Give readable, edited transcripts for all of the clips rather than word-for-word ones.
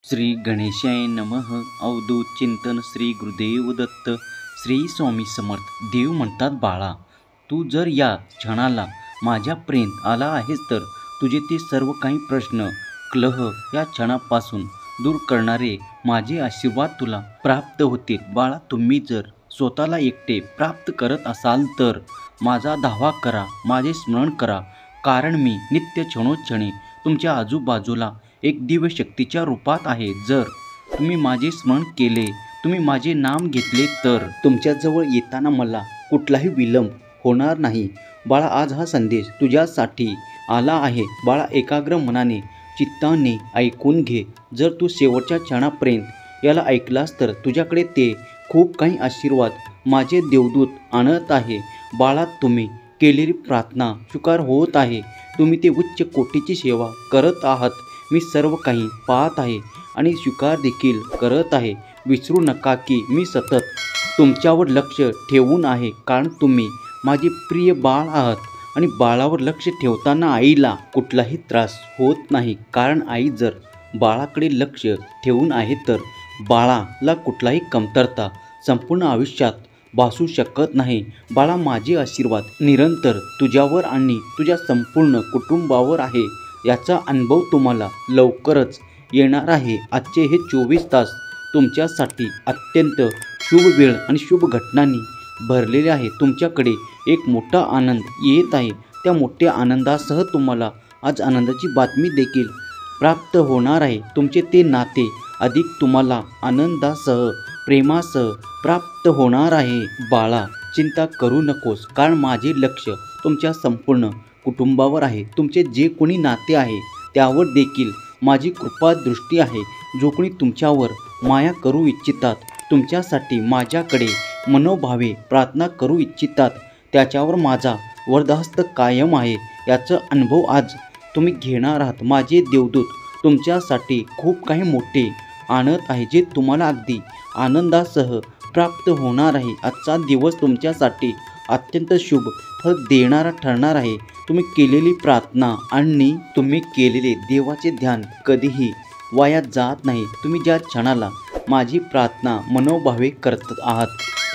श्री गणेशाय नमः. अवधूत चिंतन श्री गुरुदेव दत्त. श्री स्वामी समर्थ. देव म्हणतात, बाळा, तू जर या क्षणाला माझ्यापर्यंत आला आहेस तर तुझे ते सर्व काही प्रश्न, कलह या क्षणापासून दूर करणारे माझे आशीर्वाद तुला प्राप्त होतील. बाळा, तुम्ही जर स्वतःला एकटे प्राप्त करत असाल तर माझा धावा करा, माझे स्मरण करा, कारण मी नित्य क्षणोक्षणी तुमच्या आजूबाजूला एक दिव्य शक्तीच्या रूपात आहे. जर तुम्ही माझे स्मरण केले, तुम्ही माझे नाम घेतले तर तुमच्याजवळ येताना मला कुठलाही विलंब होणार नाही. बाळा, आज हा संदेश तुझ्यासाठी आला आहे. बाळा, एकाग्र मनाने चित्ताने ऐकून घे. जर तू शेवटच्या क्षणापर्यंत याला ऐकलास तर तुझ्याकडे ते खूप काही आशीर्वाद माझे देवदूत आणत आहे. बाळा, तुम्ही केलेली प्रार्थना स्वीकार होत आहे. तुम्ही ते उच्च कोटीची सेवा करत आहात. मी सर्व काही पाहत आहे आणि स्वीकार देखील करत आहे. विसरू नका की मी सतत तुमच्यावर लक्ष ठेवून आहे, कारण तुम्ही माझे प्रिय बाळ आहात. आणि बाळावर लक्ष ठेवताना आईला कुठलाही त्रास होत नाही, कारण आई जर बाळाकडे लक्ष ठेवून आहे तर बाळाला कुठलाही कमतरता संपूर्ण आयुष्यात भासू शकत नाही. बाळा, माझे आशीर्वाद निरंतर तुझ्यावर आणि तुझ्या संपूर्ण कुटुंबावर आहे. याचा अनुभव तुम्हाला लवकरच येणार आहे. आजचे हे 24 तास तुमच्यासाठी अत्यंत शुभ वेळ आणि शुभ घटनांनी भरलेले आहे. तुमच्याकडे एक मोठा आनंद येत आहे. त्या मोठ्या आनंदासह तुम्हाला आज आनंदाची बातमी देखील प्राप्त होणार आहे. तुमचे ते नाते अधिक तुम्हाला आनंदासह, प्रेमासह प्राप्त होणार आहे. बाळा, चिंता करू नकोस, कारण माझे लक्ष तुमच्या संपूर्ण कुटुंबावर आहे. तुमचे जे कोणी नाते आहे त्यावर देखील माझी कृपा दृष्टी आहे. जो कोणी तुमच्यावर माया करू इच्छितात, तुमच्यासाठी माझ्याकडे मनोभावे प्रार्थना करू इच्छितात, त्याच्यावर माझा वरदहस्त कायम आहे. याचा अनुभव आज तुम्ही घेणार आहात. माझे देवदूत तुमच्यासाठी खूप काही मोठे आणत आहे, जे तुम्हाला अगदी आनंदासह प्राप्त होणार आहे. आजचा दिवस तुमच्यासाठी अत्यंत शुभ फळ देणारा ठरणार आहे. तुम्ही केलेली प्रार्थना आणि तुम्ही केलेले देवाचे ध्यान कधीही वाया जात नाही. तुम्ही ज्या क्षणाला माझी प्रार्थना मनोभावे करत आहात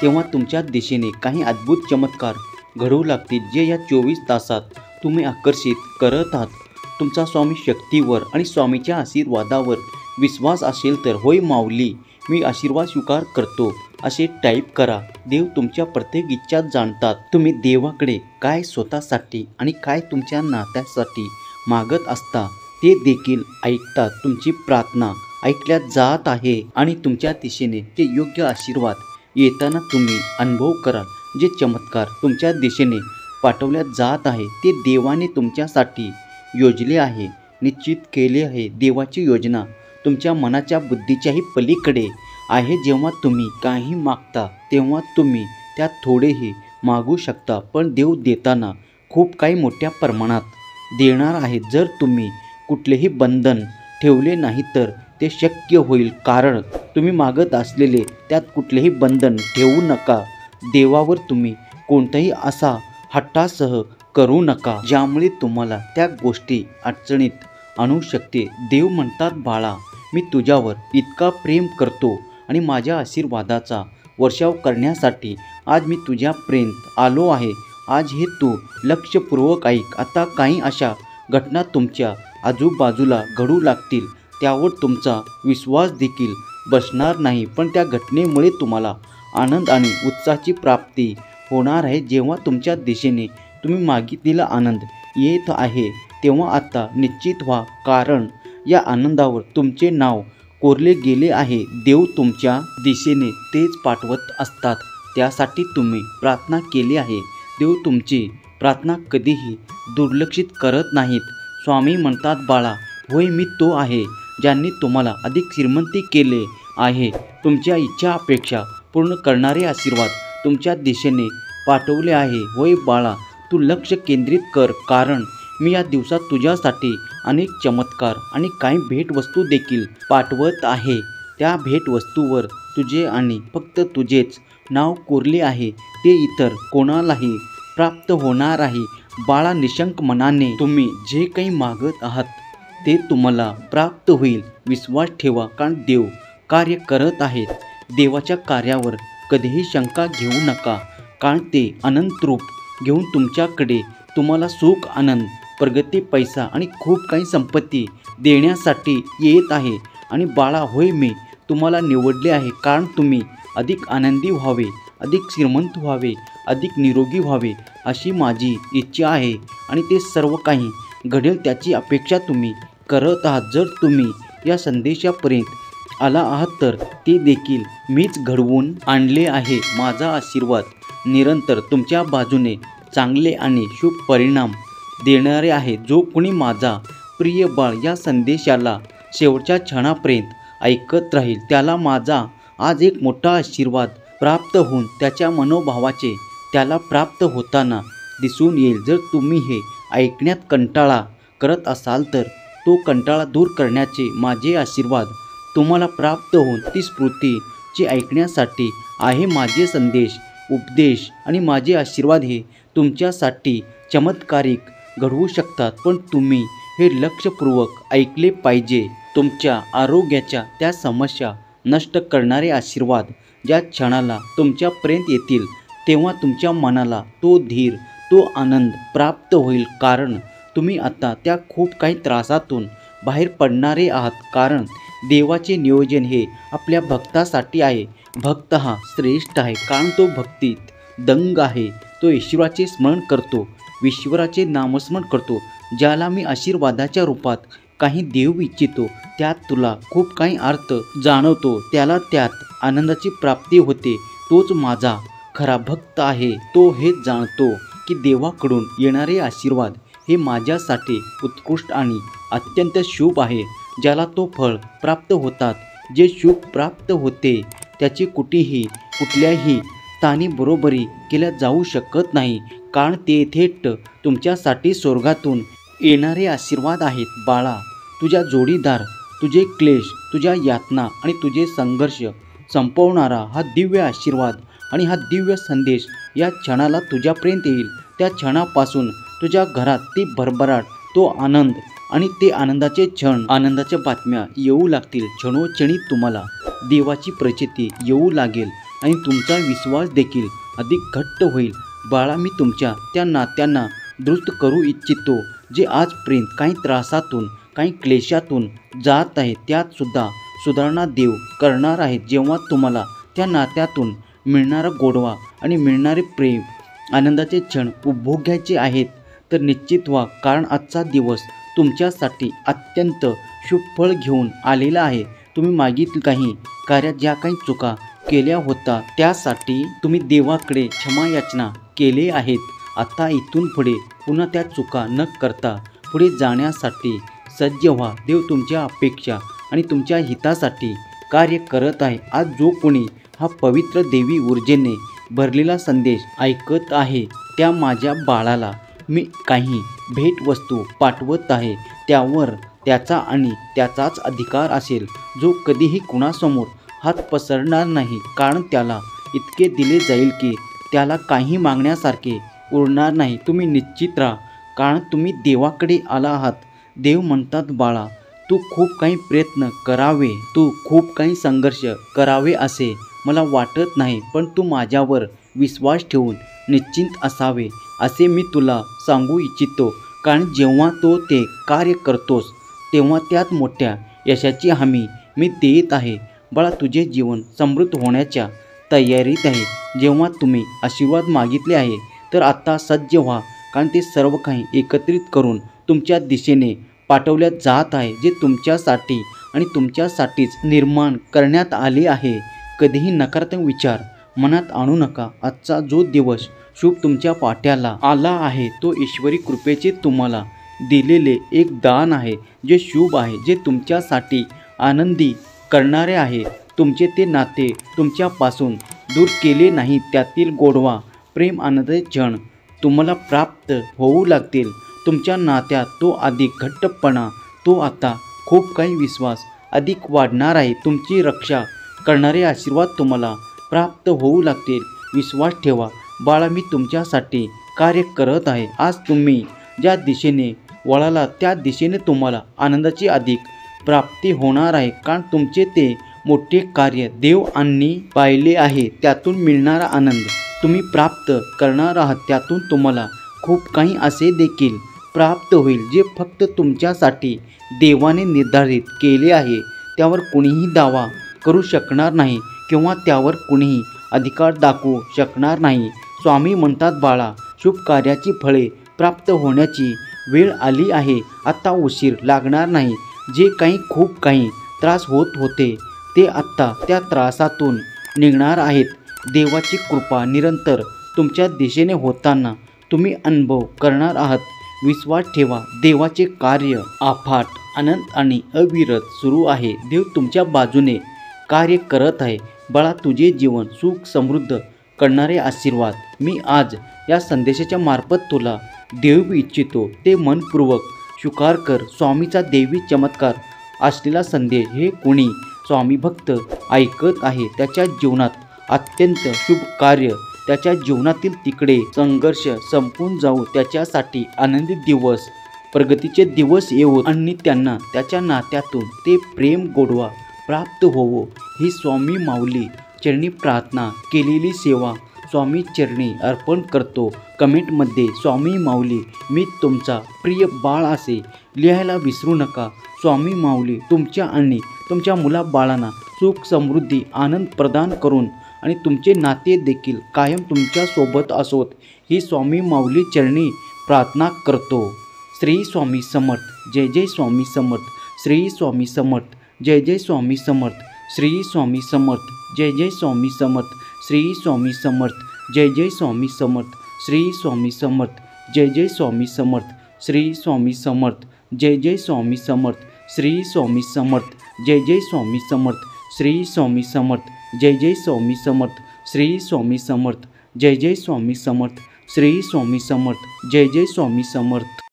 तेव्हा तुमच्या दिशेने काही अद्भुत चमत्कार घडू लागतील, जे या 24 तासात तुम्ही आकर्षित करत आहात. तुमचा स्वामी शक्तीवर आणि स्वामीच्या आशीर्वादावर विश्वास असेल तर होय माऊली, मी आशीर्वाद स्वीकार करतो असे टाईप करा. देव तुमच्या प्रत्येक इच्छा जाणतात. तुम्ही देवाकडे काय स्वतःसाठी आणि काय तुमच्या नात्यासाठी मागत असता ते देखील ऐकतात. तुमची प्रार्थना ऐकल्या जात आहे आणि तुमच्या दिशेने ते योग्य आशीर्वाद येताना तुम्ही अनुभव कराल. जे चमत्कार तुमच्या दिशेने पाठवल्या जात आहे ते देवाने तुमच्यासाठी योजले आहे, निश्चित केले आहे. देवाची योजना तुमच्या मनाच्या बुद्धीच्याही पलीकडे आहे. जेव्हा तुम्ही काही मागता तेव्हा तुम्ही त्यात थोडेही मागू शकता, पण देव देताना खूप काही मोठ्या प्रमाणात देणार आहे. जर तुम्ही कुठलेही बंधन ठेवले नाही तर ते शक्य होईल, कारण तुम्ही मागत असलेले त्यात कुठलेही बंधन ठेवू नका. देवावर तुम्ही कोणताही असा हट्टासह करू नका ज्यामुळे तुम्हाला त्या गोष्टी अडचणीत आणू शकते. देव म्हणतात, बाळा, मी तुझ्यावर इतका प्रेम करतो आणि माझ्या आशीर्वादाचा वर्षाव करण्यासाठी आज मी तुझ्यापर्यंत आलो आहे. आज हे तू लक्षपूर्वक ऐक. आता काही अशा घटना तुमच्या आजूबाजूला घडू लागतील, त्यावर तुमचा विश्वास देखील बसणार नाही, पण त्या घटनेमुळे तुम्हाला आनंद आणि उत्साहाची प्राप्ती होणार आहे. जेव्हा तुमच्या दिशेने तुम्ही मागितलेला आनंद येत आहे तेव्हा आता निश्चित व्हा, कारण या आनंदावर तुमचे नाव कोरले गेले आहे. देव तुमच्या दिशेने तेच पाठवत असतात, त्यासाठी तुम्ही प्रार्थना केली आहे. देव तुमची प्रार्थना कधीही दुर्लक्षित करत नाहीत. स्वामी म्हणतात, बाळा, होय मी तो आहे ज्यांनी तुम्हाला अधिक श्रीमंती केले आहे. तुमच्या इच्छा अपेक्षा पूर्ण करणारे आशीर्वाद तुमच्या दिशेने पाठवले आहे. होय बाळा, तू लक्ष केंद्रित कर, कारण मी या दिवसात तुझ्यासाठी अनेक चमत्कार आणि काही भेटवस्तू देखील पाठवत आहे. त्या भेटवस्तूवर तुझे आणि फक्त तुझेच नाव कोरले आहे. ते इतर कोणालाही प्राप्त होणार आहे. बाळा, निशंक मनाने तुम्ही जे काही मागत आहात ते तुम्हाला प्राप्त होईल. विश्वास ठेवा, कारण देव कार्य करत आहेत. देवाच्या कार्यावर कधीही शंका घेऊ नका, कारण ते अनंत रूप घेऊन तुमच्याकडे तुम्हाला सुख, आनंद, प्रगती, पैसा आणि खूप काही संपत्ती देण्यासाठी येत आहे. आणि बाळा, होय, मी तुम्हाला निवडले आहे, कारण तुम्ही अधिक आनंदी व्हावे, अधिक श्रीमंत व्हावे, अधिक निरोगी व्हावे अशी माझी इच्छा आहे. आणि ते सर्व काही घडेल त्याची अपेक्षा तुम्ही करत आहात. जर तुम्ही या संदेशापर्यंत आला आहात तर ते देखील मीच घडवून आणले आहे. माझा आशीर्वाद निरंतर तुमच्या बाजूने चांगले आणि शुभ परिणाम देणारे आहे. जो कोणी माझा प्रिय बाळ या संदेशाला शेवटच्या क्षणापर्यंत ऐकत राहील त्याला माझा आज एक मोठा आशीर्वाद प्राप्त होऊन त्याच्या मनोभावाचे त्याला प्राप्त होताना दिसून येईल. जर तुम्ही हे ऐकण्यात कंटाळा करत असाल तर तो कंटाळा दूर करण्याचे माझे आशीर्वाद तुम्हाला प्राप्त होऊन ती स्मृतीची ऐकण्यासाठी आहे. माझे संदेश, उपदेश आणि माझे आशीर्वाद हे तुमच्यासाठी चमत्कारिक घडवू शकतात, पण तुम्ही हे लक्षपूर्वक ऐकले पाहिजे. तुमच्या आरोग्याच्या त्या समस्या नष्ट करणारे आशीर्वाद ज्या क्षणाला तुमच्यापर्यंत येतील तेव्हा तुमच्या मनाला तो धीर, तो आनंद प्राप्त होईल, कारण तुम्ही आता त्या खूप काही त्रासातून बाहेर पडणारे आहात. कारण देवाचे नियोजन हे आपल्या भक्तासाठी आहे. भक्त हा श्रेष्ठ आहे, कारण तो भक्तीत दंग आहे. तो ईश्वराचे स्मरण करतो, ईश्वराचे नामस्मरण करतो. ज्याला मी आशीर्वादाच्या रूपात काही देऊ इच्छितो त्यात तुला खूप काही अर्थ जाणवतो, त्याला त्यात आनंदाची प्राप्ती होते. तोच माझा खरा भक्त आहे. तो हेच जाणतो की देवाकडून येणारे आशीर्वाद हे माझ्यासाठी उत्कृष्ट आणि अत्यंत शुभ आहे. ज्याला तो फळ प्राप्त होतात, जे शुभ प्राप्त होते त्याची कुठल्याही स्थानी बरोबरी केल्या जाऊ शकत नाही, कारण ते थेट तुमच्यासाठी स्वर्गातून येणारे आशीर्वाद आहेत. बाळा, तुझ्या जोडीदार, तुझे क्लेश, तुझ्या यातना आणि तुझे संघर्ष संपवणारा हा दिव्य आशीर्वाद आणि हा दिव्य संदेश या क्षणाला तुझ्यापर्यंत येईल. त्या क्षणापासून तुझ्या घरात ती भरभराट, तो आनंद आणि ते आनंदाचे क्षण, आनंदाच्या बातम्या येऊ लागतील. क्षणोक्षणी तुम्हाला देवाची प्रचिती येऊ लागेल आणि तुमचा विश्वास देखील अधिक घट्ट होईल. बाळा, मी तुमच्या त्या नात्यांना दुरुस्त करू इच्छितो जे आजपर्यंत काही त्रासातून, काही क्लेशातून जात आहेत. त्यात सुद्धा सुधारणा देव करणार आहेत. जेव्हा तुम्हाला त्या नात्यातून मिळणारा गोडवा आणि मिळणारे प्रेम, आनंदाचे क्षण उपभोगायचे आहेत तर निश्चित व्हा, कारण आजचा दिवस तुमच्यासाठी अत्यंत शुभ फळ घेऊन आलेला आहे. तुम्ही मागील काही कार्यात ज्या काही चुका केल्या होत्या त्यासाठी तुम्ही देवाकडे क्षमायाचना केले आहेत. आता इथून पुढे पुन्हा त्या चुका न करता पुढे जाण्यासाठी सज्ज व्हा. देव तुमच्या अपेक्षा आणि तुमच्या हितासाठी कार्य करत आहे. आज जो कोणी हा पवित्र देवी ऊर्जेने भरलेला संदेश ऐकत आहे त्या माझ्या बाळाला मी काही भेटवस्तू पाठवत आहे. त्यावर त्याचा आणि त्याचाच अधिकार असेल, जो कधीही कुणासमोर हात पसरणार नाही, कारण त्याला इतके दिले जाईल की त्याला काही मागण्यासारखे उरणार नाही. तुम्ही निश्चित राहा, कारण तुम्ही देवाकडे आला आहात. देव म्हणतात, बाळा, तू खूप काही प्रयत्न करावे, तू खूप काही संघर्ष करावे असे मला वाटत नाही, पण तू माझ्यावर विश्वास ठेवून निश्चिंत असावे असे मी तुला सांगू इच्छितो. कारण जेव्हा तो ते कार्य करतोस तेव्हा त्यात मोठ्या यशाची हमी मी देत आहे. बाळा, तुझे जीवन समृद्ध होण्याच्या तयारीत आहे. जेव्हा तुम्ही आशीर्वाद मागितले आहे तर आता सज्ज व्हा, कारण ते सर्व काही एकत्रित करून तुमच्या दिशेने पाठवल्या जात आहे, जे तुमच्यासाठी आणि तुमच्यासाठीच निर्माण करण्यात आले आहे. कधीही नकारात्मक विचार मनात आणू नका. आजचा जो दिवस शुभ तुमच्या पाठ्याला आला आहे तो ईश्वरी कृपेचे तुम्हाला दिलेले एक दान आहे, जे शुभ आहे, जे तुमच्यासाठी आनंदी करणारे आहे. तुमचे ते नाते तुमच्यापासून दूर केले नाही. त्यातील गोडवा, प्रेम, आनंदाचे क्षण तुम्हाला प्राप्त होऊ लागतील. तुमच्या नात्यात तो अधिक घट्टपणा, तो आता खूप काही विश्वास अधिक वाढणार आहे. तुमची रक्षा करणारे आशीर्वाद तुम्हाला प्राप्त होऊ लागतील. विश्वास ठेवा बाळा, मी तुमच्यासाठी कार्य करत आहे. आज तुम्ही ज्या दिशेने वळाला त्या दिशेने तुम्हाला आनंदाची अधिक प्राप्ती होणार आहे. कारण तुमचे ते मोठे कार्य देव आणि पाहिले आहे. त्यातून मिळणारा आनंद तुम्ही प्राप्त करणार आहात. त्यातून तुम्हाला खूप काही असे देखील प्राप्त होईल जे फक्त तुमच्यासाठी देवाने निर्धारित केले आहे. त्यावर कुणीही दावा करू शकणार नाही किंवा त्यावर कुणीही अधिकार दाखवू शकणार नाही. स्वामी म्हणतात, बाळा, शुभ कार्याची फळे प्राप्त होण्याची वेळ आली आहे. आता उशीर लागणार नाही. जे खूप काही त्रास होत होते ते आत्ता त्या त्रासातून निघणार आहेत. देवाची कृपा निरंतर तुमच्या दिशेने होताना तुम्ही अनुभव करणार आहात. विश्वास ठेवा, देवाचे कार्य अफाट, अनंत आणि अविरत सुरू आहे. देव तुमच्या बाजूने कार्य करत आहे. बाळा, तुझे जीवन सुख समृद्ध करणारे आशीर्वाद मी आज या संदेशाच्या मार्फत तुला देऊ इच्छितो. ते मनपूर्वक स्वीकार कर. स्वामीचा देवी चमत्कार असलेला संदेश हे कोणी स्वामी भक्त ऐकत आहे त्याच्या जीवनात अत्यंत शुभ कार्य, त्याच्या जीवनातील तिकडे संघर्ष संपून जाऊ, त्याच्यासाठी आनंदी दिवस, प्रगतीचे दिवस येवो आणि त्यांना त्याच्या नात्यातून ते प्रेम गोडवा प्राप्त होवो. ही स्वामी माऊली चरणी प्रार्थना केलेली सेवा स्वामी चरणी अर्पण करतो. कमेंटमध्ये स्वामी माऊली मी तुमचा प्रिय बाळ असे लिहायला विसरू नका. स्वामी माऊली तुमच्या आणि तुमच्या मुलाबाळांना सुख समृद्धी आनंद प्रदान करून आणि तुमचे नाते देखील कायम तुमच्या सोबत असोत ही स्वामी माऊली चरणी प्रार्थना करतो. श्री स्वामी समर्थ. जय जय स्वामी समर्थ. श्री स्वामी समर्थ. जय जय स्वामी समर्थ. श्री स्वामी समर्थ. जय जय स्वामी समर्थ. श्री स्वामी समर्थ. जय जय स्वामी समर्थ. श्री स्वामी समर्थ. जय जय स्वामी समर्थ. श्री स्वामी समर्थ. जय जय स्वामी समर्थ. श्री स्वामी समर्थ. जय जय स्वामी समर्थ. श्री स्वामी समर्थ. जय जय स्वामी समर्थ. श्री स्वामी समर्थ. जय जय स्वामी समर्थ. श्री स्वामी समर्थ. जय जय स्वामी समर्थ.